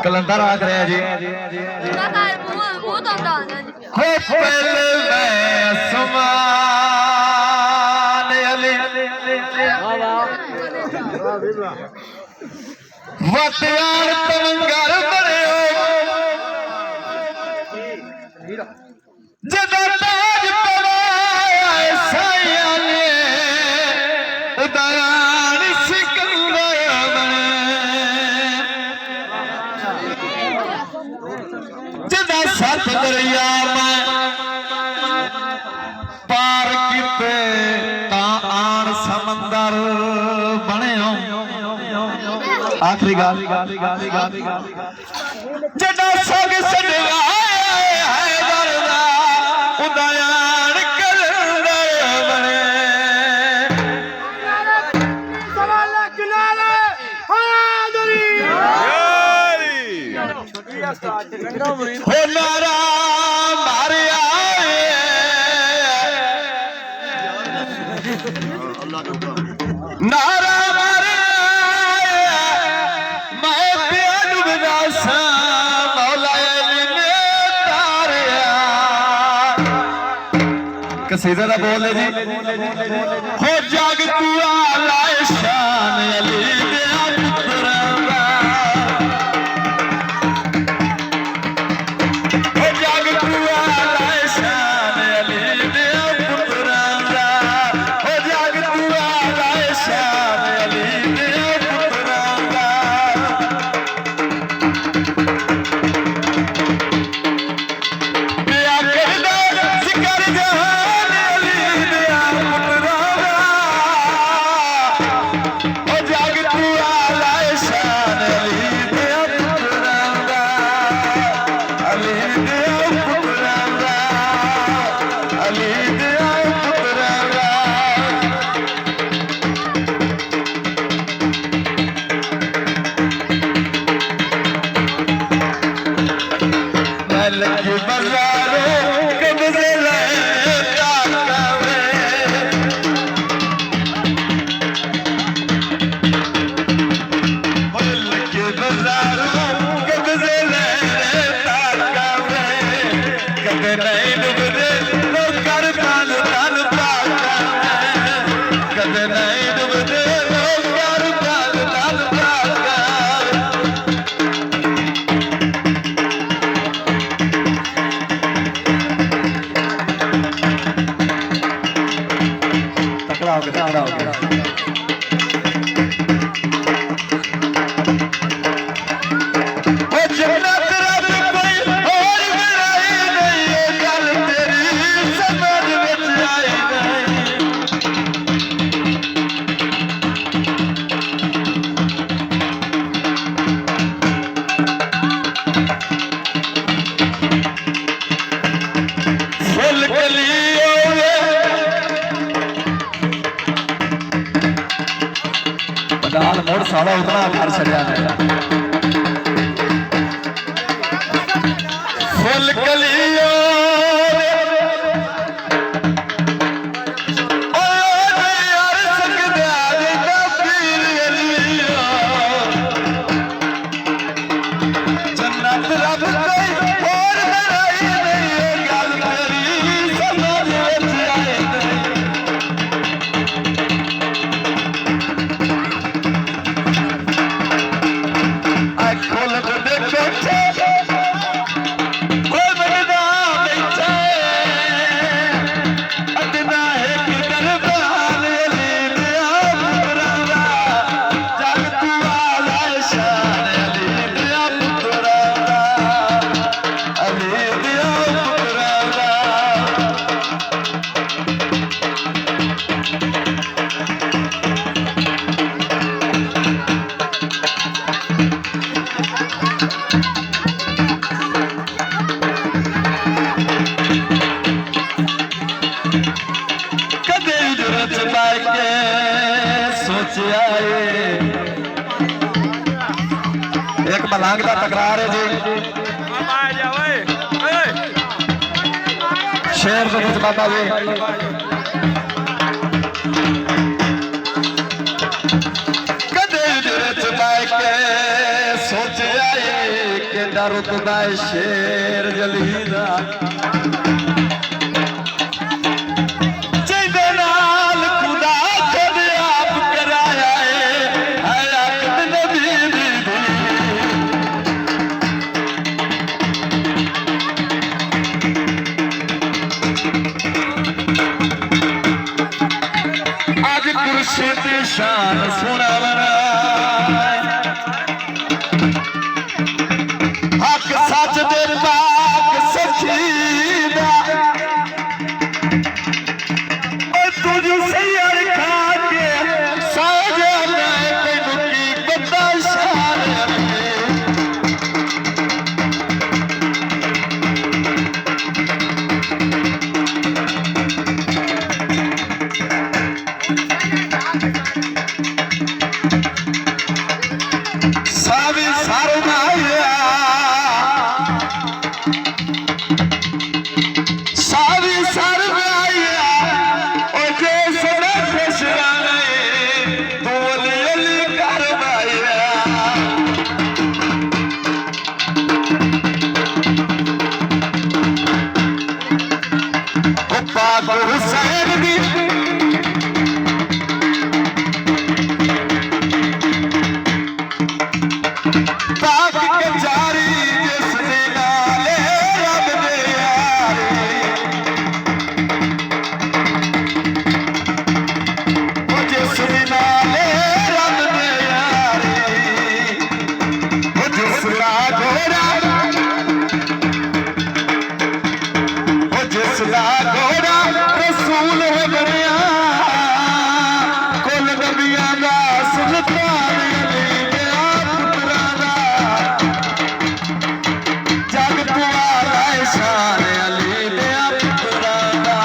कलंदर आ रहा जी वतियार तवंगर बने जदा ताज पवाया साया ने दयान सिकंदर बने जदा सत दरिया में पार किते ता आन समंदर बने आखिरी गाल जदा सग सडवाए है दरदा उदयान कलंदर बने सवाला किनारे हादरी हो नारा मारे आए नारा मारे मैं पिया डूबदा सा मौला ने तारिया कसीदा दा बोल है जी हो जाग तू आला शान अली दे पुत्रा मोड़ साड़ा उतना घर सजा है फुल कलियो शेर तो कुछ बाबा जी कदे दिल के सोच आए के रुतबा शेर जलीदा जिहदे नाल खुदा खुद आप कराया है हयात नबी दी आज कुर्सी दी शान सुनावना हक सच दे पाक सखीदा और तुझ सैर खा के सो जाना तैनू की पता शान सावी सरमाया सावी सरमाया ओ जे सदा खुशराने बोल अली करवाया ओ पाक हुसैन दी पाक के जारी जिस दे नाले रब दे यारी ओ जिस दे नाले रब दे यारी ओ जिस दा घोड़ा ओ जिस दा घोड़ा रसूल है बनया कुल नबियां दा सुल्तान अली दे पुत्रा दा जग तुआरा शान अली दे पुत्रा दा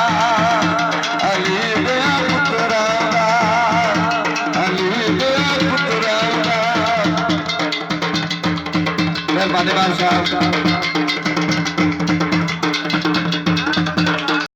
अली दे पुत्रा दा अली दे पुत्रा दा मेहरबानी बादशाह